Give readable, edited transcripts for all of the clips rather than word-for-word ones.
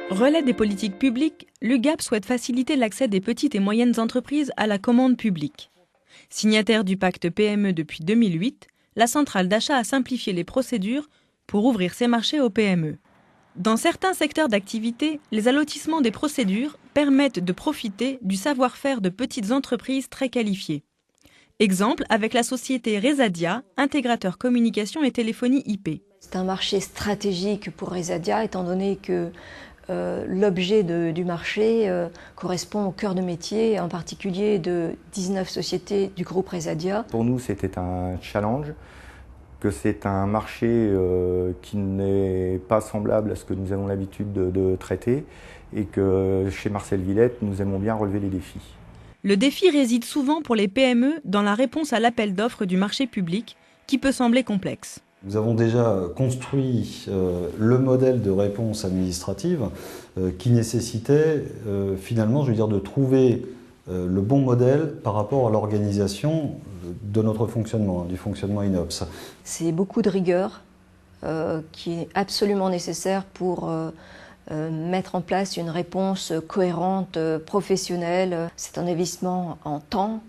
Relais des politiques publiques, l'UGAP souhaite faciliter l'accès des petites et moyennes entreprises à la commande publique. Signataire du pacte PME depuis 2008, la centrale d'achat a simplifié les procédures pour ouvrir ses marchés aux PME. Dans certains secteurs d'activité, les allotissements des procédures permettent de profiter du savoir-faire de petites entreprises très qualifiées. Exemple avec la société Resadia, intégrateur communication et téléphonie IP. C'est un marché stratégique pour Resadia, étant donné que l'objet du marché correspond au cœur de métier, en particulier de 19 sociétés du groupe Resadia. Pour nous, c'était un challenge, que c'est un marché qui n'est pas semblable à ce que nous avons l'habitude de traiter et que chez Marcel Villette, nous aimons bien relever les défis. Le défi réside souvent pour les PME dans la réponse à l'appel d'offres du marché public, qui peut sembler complexe. Nous avons déjà construit le modèle de réponse administrative qui nécessitait finalement, de trouver le bon modèle par rapport à l'organisation de notre fonctionnement, du fonctionnement INOPS. C'est beaucoup de rigueur qui est absolument nécessaire pour mettre en place une réponse cohérente, professionnelle. C'est un investissement en temps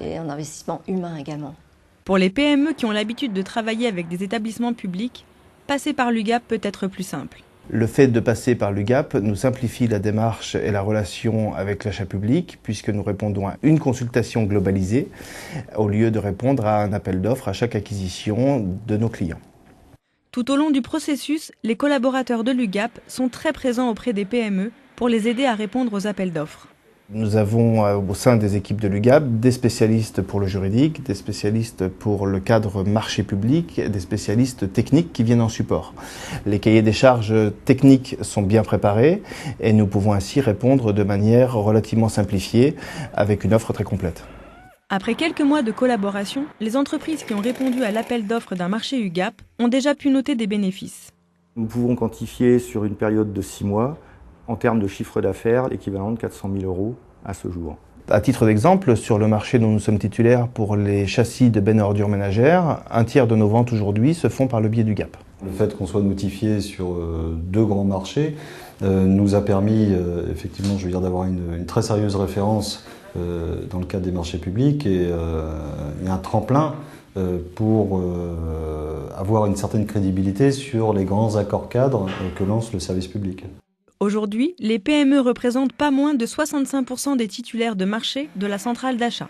et un investissement humain également. Pour les PME qui ont l'habitude de travailler avec des établissements publics, passer par l'UGAP peut être plus simple. Le fait de passer par l'UGAP nous simplifie la démarche et la relation avec l'achat public puisque nous répondons à une consultation globalisée au lieu de répondre à un appel d'offres à chaque acquisition de nos clients. Tout au long du processus, les collaborateurs de l'UGAP sont très présents auprès des PME pour les aider à répondre aux appels d'offres. Nous avons au sein des équipes de l'UGAP des spécialistes pour le juridique, des spécialistes pour le cadre marché public, des spécialistes techniques qui viennent en support. Les cahiers des charges techniques sont bien préparés et nous pouvons ainsi répondre de manière relativement simplifiée avec une offre très complète. Après quelques mois de collaboration, les entreprises qui ont répondu à l'appel d'offres d'un marché UGAP ont déjà pu noter des bénéfices. Nous pouvons quantifier sur une période de 6 mois, en termes de chiffre d'affaires, l'équivalent de 400 000 € à ce jour. À titre d'exemple, sur le marché dont nous sommes titulaires pour les châssis de bennes ordures ménagères, un tiers de nos ventes aujourd'hui se font par le biais d'UGAP. Le fait qu'on soit notifié sur deux grands marchés nous a permis effectivement, d'avoir une très sérieuse référence dans le cadre des marchés publics et un tremplin pour avoir une certaine crédibilité sur les grands accords cadres que lance le service public. Aujourd'hui, les PME représentent pas moins de 65% des titulaires de marché de la centrale d'achat.